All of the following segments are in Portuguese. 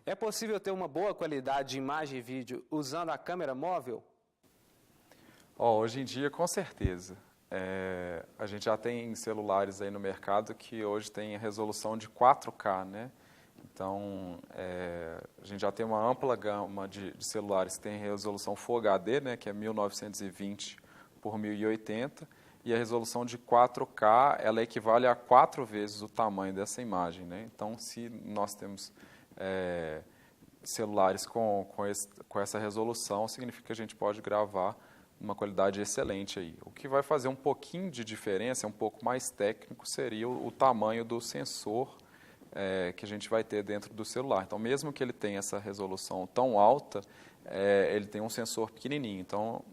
É possível ter uma boa qualidade de imagem e vídeo usando a câmera móvel? Hoje em dia, com certeza. A gente já tem celulares aí no mercado que hoje tem a resolução de 4K, né? Então, a gente já tem uma ampla gama de celulares que tem resolução Full HD, né, que é 1920 por 1080, e a resolução de 4K, ela equivale a 4 vezes o tamanho dessa imagem, né? Então, se nós temos celulares com essa resolução, significa que a gente pode gravar uma qualidade excelente aí. O que vai fazer um pouquinho de diferença, um pouco mais técnico, seria o tamanho do sensor que a gente vai ter dentro do celular. Então, mesmo que ele tenha essa resolução tão alta, ele tem um sensor pequenininho. Então,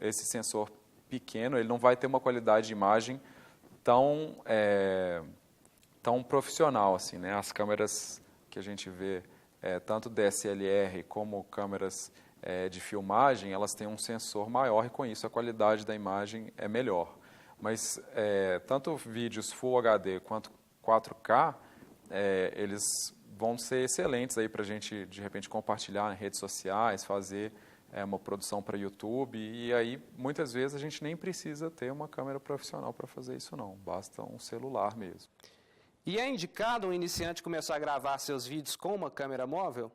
esse sensor pequeno, ele não vai ter uma qualidade de imagem tão profissional assim, né? As câmeras que a gente vê, tanto DSLR como câmeras de filmagem, elas têm um sensor maior e com isso a qualidade da imagem é melhor. Mas tanto vídeos Full HD quanto 4K, eles vão ser excelentes aí para a gente, de repente, compartilhar em redes sociais, fazer uma produção para YouTube, e aí muitas vezes a gente nem precisa ter uma câmera profissional para fazer isso não, basta um celular mesmo. E é indicado um iniciante começar a gravar seus vídeos com uma câmera móvel?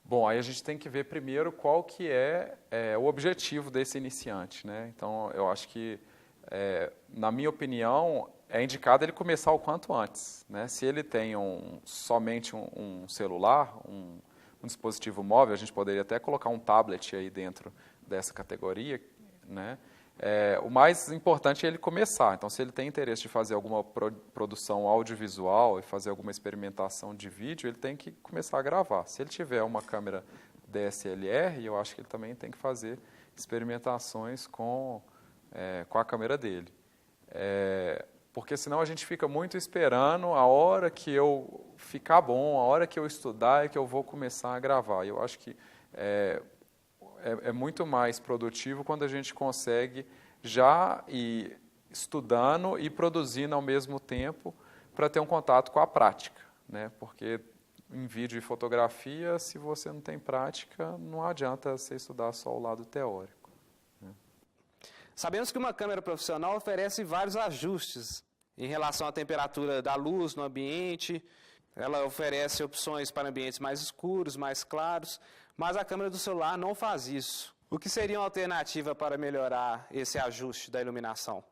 Bom, aí a gente tem que ver primeiro qual que é o objetivo desse iniciante, né? Então, eu acho que, na minha opinião, é indicado ele começar o quanto antes, né? Se ele tem somente um celular, um dispositivo móvel, a gente poderia até colocar um tablet aí dentro dessa categoria, né? O mais importante é ele começar. Então, se ele tem interesse de fazer alguma produção audiovisual e fazer alguma experimentação de vídeo, ele tem que começar a gravar. Se ele tiver uma câmera DSLR, eu acho que ele também tem que fazer experimentações com a câmera dele. Porque senão a gente fica muito esperando a hora que eu ficar bom, a hora que eu estudar é que eu vou começar a gravar. Eu acho que é muito mais produtivo quando a gente consegue já ir estudando e produzindo ao mesmo tempo para ter um contato com a prática, né? Porque em vídeo e fotografia, se você não tem prática, não adianta você estudar só o lado teórico, né? Sabemos que uma câmera profissional oferece vários ajustes em relação à temperatura da luz no ambiente. Ela oferece opções para ambientes mais escuros, mais claros, mas a câmera do celular não faz isso. O que seria uma alternativa para melhorar esse ajuste da iluminação?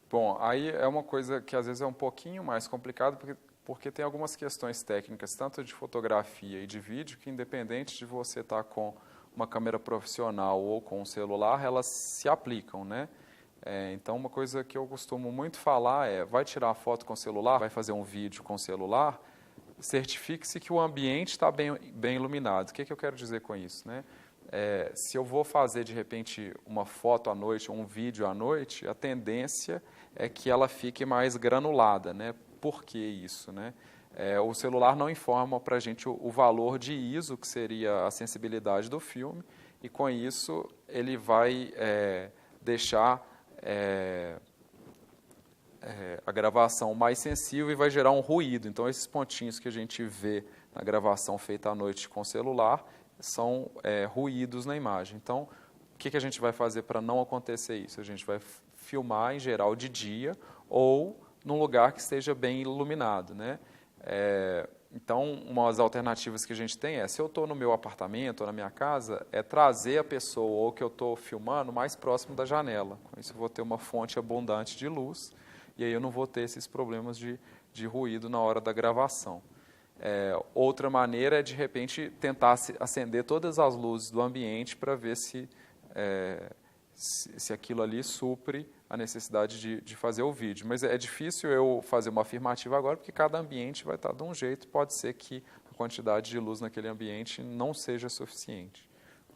Bom, aí é uma coisa que às vezes é um pouquinho mais complicado, porque tem algumas questões técnicas, tanto de fotografia e de vídeo, que independente de você estar com uma câmera profissional ou com um celular, elas se aplicam, né? Então, uma coisa que eu costumo muito falar vai tirar a foto com o celular, vai fazer um vídeo com o celular, certifique-se que o ambiente está bem iluminado. O que eu quero dizer com isso, né? Se eu vou fazer, de repente, uma foto à noite ou um vídeo à noite, a tendência é que ela fique mais granulada, né? Por que isso, né? O celular não informa para a gente o valor de ISO, que seria a sensibilidade do filme, e com isso ele vai deixar a gravação mais sensível e vai gerar um ruído. Então, esses pontinhos que a gente vê na gravação feita à noite com o celular são ruídos na imagem. Então, o que a gente vai fazer para não acontecer isso? A gente vai filmar, em geral, de dia ou num lugar que esteja bem iluminado, né? Então, umas alternativas que a gente tem se eu estou no meu apartamento ou na minha casa, trazer a pessoa ou que eu estou filmando mais próximo da janela. Com isso, eu vou ter uma fonte abundante de luz e aí eu não vou ter esses problemas de ruído na hora da gravação. Outra maneira é, de repente, tentar acender todas as luzes do ambiente para ver se aquilo ali supre a necessidade de fazer o vídeo. Mas é difícil eu fazer uma afirmativa agora, porque cada ambiente vai estar de um jeito, pode ser que a quantidade de luz naquele ambiente não seja suficiente,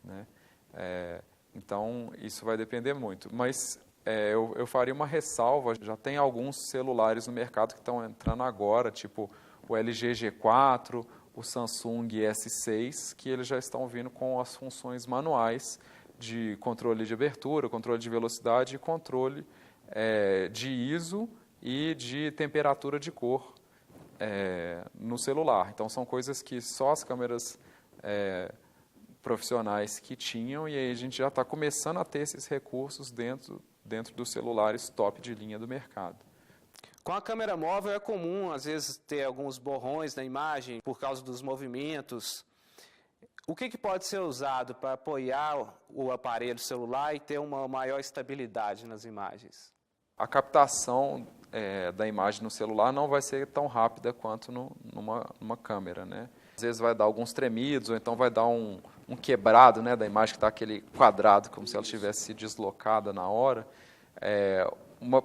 né? Então, isso vai depender muito. Mas eu faria uma ressalva, já tem alguns celulares no mercado que estão entrando agora, tipo o LG G4, o Samsung S6, que eles já estão vindo com as funções manuais de controle de abertura, controle de velocidade e controle de ISO e de temperatura de cor. no celular. Então, são coisas que só as câmeras profissionais que tinham, e aí a gente já está começando a ter esses recursos dentro dos celulares top de linha do mercado. Com a câmera móvel é comum, às vezes, ter alguns borrões na imagem por causa dos movimentos. O que pode ser usado para apoiar o aparelho celular e ter uma maior estabilidade nas imagens? A captação da imagem no celular não vai ser tão rápida quanto numa câmera, né? Às vezes vai dar alguns tremidos, ou então vai dar um quebrado, né, da imagem, que está aquele quadrado, como se ela tivesse deslocada na hora.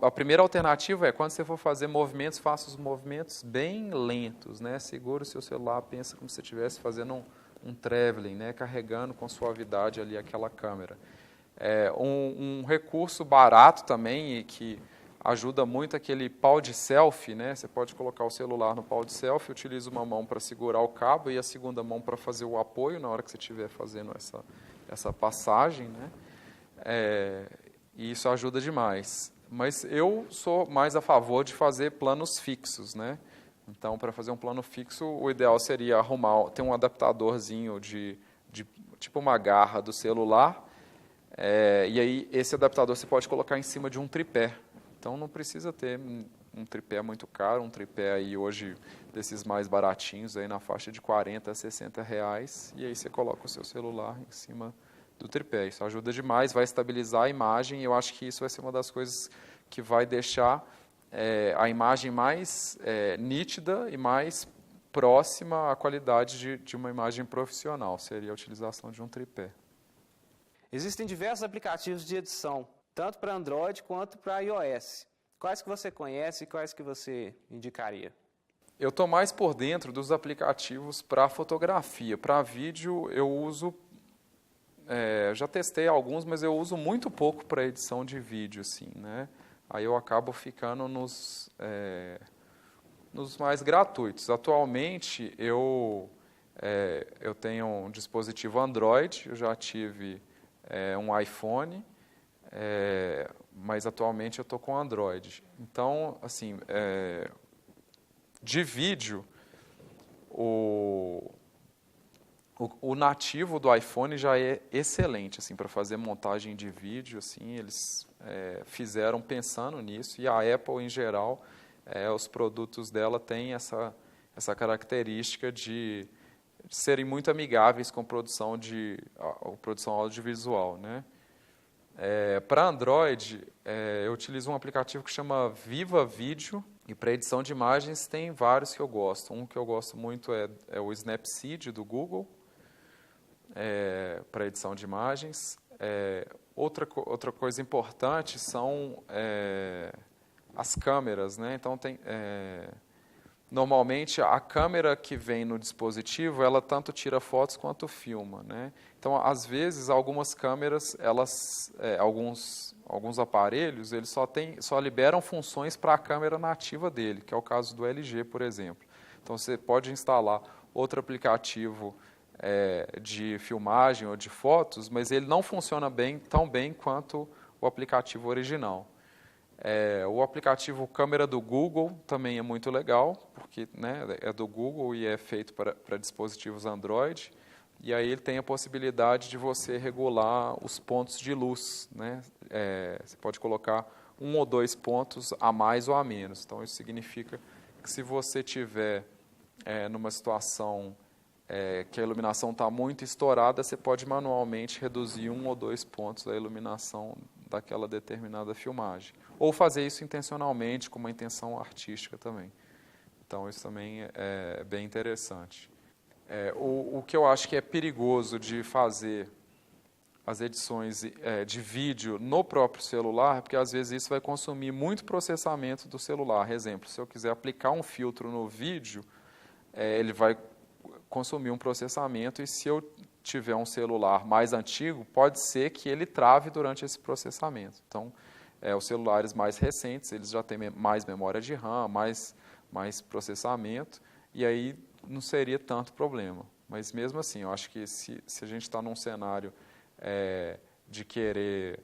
A primeira alternativa é, quando você for fazer movimentos, faça os movimentos bem lentos, né? Segura o seu celular, pensa como se você estivesse fazendo um traveling, né? Carregando com suavidade ali aquela câmera. Um recurso barato também, e que ajuda muito, aquele pau de selfie, né? Você pode colocar o celular no pau de selfie, utiliza uma mão para segurar o cabo e a segunda mão para fazer o apoio na hora que você estiver fazendo essa passagem, né? E isso ajuda demais. Mas eu sou mais a favor de fazer planos fixos, né? Então, para fazer um plano fixo, o ideal seria ter um adaptadorzinho de tipo uma garra do celular, e aí esse adaptador você pode colocar em cima de um tripé. Então, não precisa ter um tripé muito caro, um tripé aí hoje desses mais baratinhos, aí na faixa de 40 a 60 reais, e aí você coloca o seu celular em cima do tripé. Isso ajuda demais, vai estabilizar a imagem, e eu acho que isso vai ser uma das coisas que vai deixar a imagem mais nítida e mais próxima à qualidade de uma imagem profissional, seria a utilização de um tripé. Existem diversos aplicativos de edição, tanto para Android quanto para iOS. Quais que você conhece e quais que você indicaria? Eu estou mais por dentro dos aplicativos para fotografia. Para vídeo eu uso, já testei alguns, mas eu uso muito pouco para edição de vídeo, assim, né? Aí eu acabo ficando nos mais gratuitos. Atualmente eu tenho um dispositivo Android, eu já tive um iPhone, mas atualmente eu estou com Android. Então, assim, de vídeo, o nativo do iPhone já é excelente, assim, para fazer montagem de vídeo, assim, eles fizeram pensando nisso, e a Apple, em geral, os produtos dela têm essa característica de serem muito amigáveis com produção audiovisual, né? Para Android, eu utilizo um aplicativo que chama Viva Video, e para edição de imagens tem vários que eu gosto. Um que eu gosto muito é o Snapseed, do Google, para edição de imagens. Outra coisa importante são as câmeras, né? Então, normalmente, a câmera que vem no dispositivo, ela tanto tira fotos quanto filma, né? Então, às vezes, algumas câmeras, alguns aparelhos, eles só liberam funções para a câmera nativa dele, que é o caso do LG, por exemplo. Então, você pode instalar outro aplicativo de filmagem ou de fotos, mas ele não funciona tão bem quanto o aplicativo original. O aplicativo Câmera do Google também é muito legal, porque, né, é do Google e é feito para dispositivos Android, e aí ele tem a possibilidade de você regular os pontos de luz, né? Você pode colocar 1 ou 2 pontos a mais ou a menos. Então, isso significa que, se você tiver numa situação que a iluminação está muito estourada, você pode manualmente reduzir 1 ou 2 pontos da iluminação daquela determinada filmagem. Ou fazer isso intencionalmente, com uma intenção artística também. Então, isso também é bem interessante. O que eu acho que é perigoso de fazer as edições de vídeo no próprio celular, porque às vezes isso vai consumir muito processamento do celular. Exemplo, se eu quiser aplicar um filtro no vídeo, ele vai consumir um processamento, e se eu tiver um celular mais antigo, pode ser que ele trave durante esse processamento. Então, os celulares mais recentes, eles já têm mais memória de RAM, mais processamento, e aí não seria tanto problema. Mas mesmo assim, eu acho que se a gente está num cenário de querer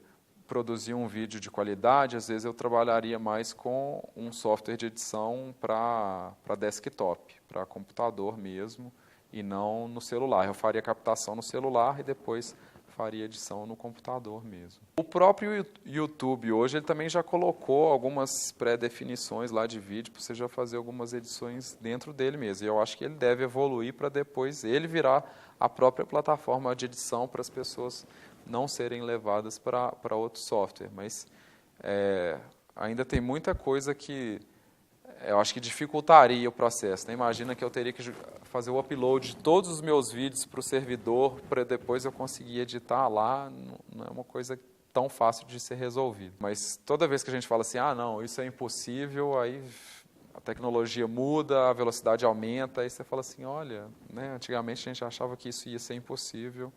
produzir um vídeo de qualidade, às vezes eu trabalharia mais com um software de edição para desktop, para computador mesmo, e não no celular. Eu faria captação no celular e depois faria edição no computador mesmo. O próprio YouTube hoje ele também já colocou algumas pré-definições lá de vídeo para você já fazer algumas edições dentro dele mesmo. E eu acho que ele deve evoluir para depois ele virar a própria plataforma de edição para as pessoas não serem levadas para outro software. Mas ainda tem muita coisa que eu acho que dificultaria o processo. Né? Imagina que eu teria que fazer o upload de todos os meus vídeos para o servidor, para depois eu conseguir editar lá. Não é uma coisa tão fácil de ser resolvida. Mas toda vez que a gente fala assim, não, isso é impossível, aí a tecnologia muda, a velocidade aumenta, aí você fala assim, olha, né, antigamente a gente achava que isso ia ser impossível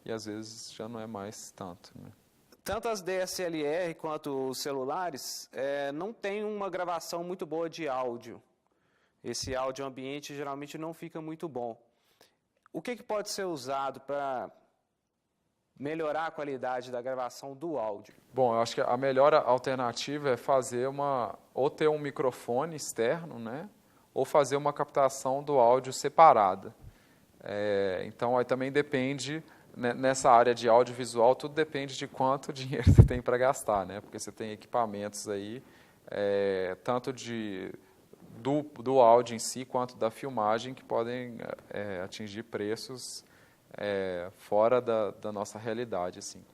e às vezes já não é mais tanto. Né? Tanto as DSLR quanto os celulares não tem uma gravação muito boa de áudio. Esse áudio ambiente geralmente não fica muito bom. O que pode ser usado para melhorar a qualidade da gravação do áudio? Bom, eu acho que a melhor alternativa é fazer ou ter um microfone externo, né? Ou fazer uma captação do áudio separada. Então, aí também depende... Nessa área de audiovisual, tudo depende de quanto dinheiro você tem para gastar, né? Porque você tem equipamentos aí, tanto do áudio em si, quanto da filmagem, que podem atingir preços fora da nossa realidade. Assim.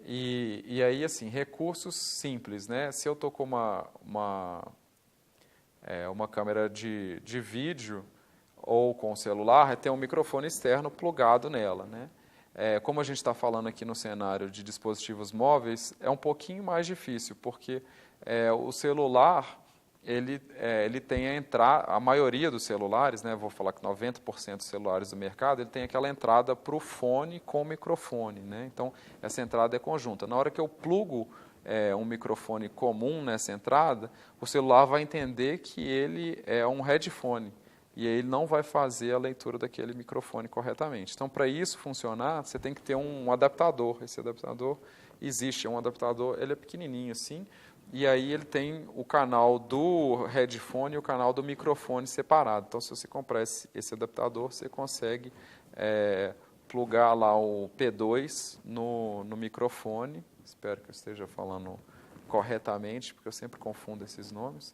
E aí, assim, recursos simples, né? Se eu estou com uma câmera de vídeo ou com o celular, tem um microfone externo plugado nela, né? Como a gente está falando aqui no cenário de dispositivos móveis, é um pouquinho mais difícil, porque o celular, ele tem a maioria dos celulares, né, vou falar que 90% dos celulares do mercado, ele tem aquela entrada para o fone com o microfone. Né? Então, essa entrada é conjunta. Na hora que eu plugo um microfone comum nessa entrada, o celular vai entender que ele é um headphone. E aí ele não vai fazer a leitura daquele microfone corretamente. Então, para isso funcionar, você tem que ter um adaptador. Esse adaptador existe, é um adaptador, ele é pequenininho assim, e aí ele tem o canal do headphone e o canal do microfone separado. Então, se você comprar esse adaptador, você consegue plugar lá o P2 no microfone. Espero que eu esteja falando corretamente, porque eu sempre confundo esses nomes.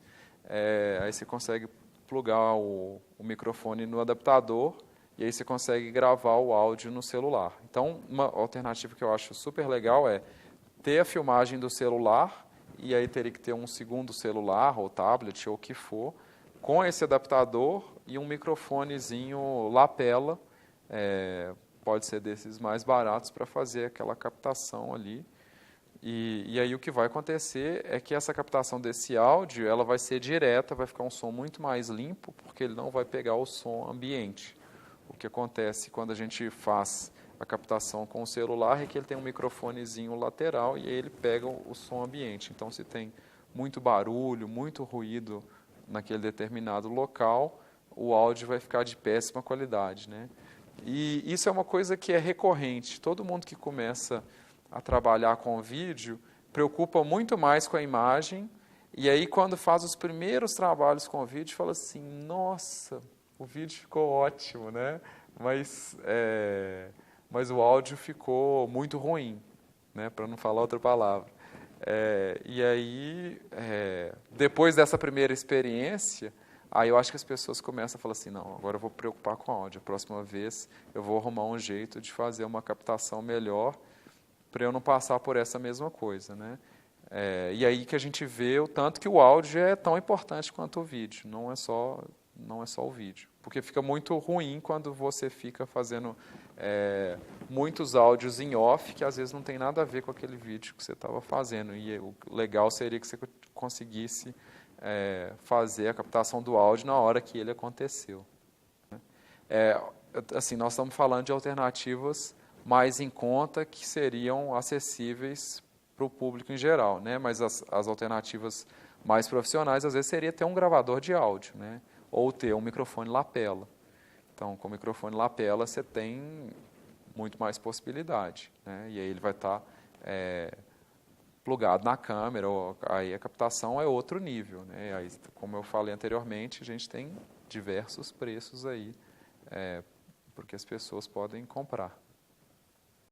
Aí você consegue plugar o microfone no adaptador e aí você consegue gravar o áudio no celular. Então, uma alternativa que eu acho super legal é ter a filmagem do celular e aí teria que ter um segundo celular ou tablet ou o que for, com esse adaptador e um microfonezinho lapela, pode ser desses mais baratos para fazer aquela captação ali. E aí o que vai acontecer é que essa captação desse áudio ela vai ser direta, vai ficar um som muito mais limpo, porque ele não vai pegar o som ambiente. O que acontece quando a gente faz a captação com o celular é que ele tem um microfonezinho lateral e aí ele pega o som ambiente. Então, se tem muito barulho, muito ruído naquele determinado local, o áudio vai ficar de péssima qualidade. Né? E isso é uma coisa que é recorrente. Todo mundo que começa a trabalhar com vídeo, preocupa muito mais com a imagem, e aí quando faz os primeiros trabalhos com vídeo, fala assim, nossa, o vídeo ficou ótimo, né? Mas o áudio ficou muito ruim, né? Para não falar outra palavra. E aí, depois dessa primeira experiência, aí eu acho que as pessoas começam a falar assim, não, agora eu vou preocupar com o áudio, a próxima vez eu vou arrumar um jeito de fazer uma captação melhor, para eu não passar por essa mesma coisa. Né? E aí que a gente vê o tanto que o áudio é tão importante quanto o vídeo, não é só o vídeo. Porque fica muito ruim quando você fica fazendo muitos áudios em off, que às vezes não tem nada a ver com aquele vídeo que você estava fazendo. E o legal seria que você conseguisse fazer a captação do áudio na hora que ele aconteceu. Né? Assim, nós estamos falando de alternativas mais em conta, que seriam acessíveis para o público em geral, né? Mas as alternativas mais profissionais, às vezes, seria ter um gravador de áudio, né? Ou ter um microfone lapela. Então, com o microfone lapela, você tem muito mais possibilidade, né? E aí ele vai estar plugado na câmera, aí a captação é outro nível, né? Aí, como eu falei anteriormente, a gente tem diversos preços aí, porque as pessoas podem comprar.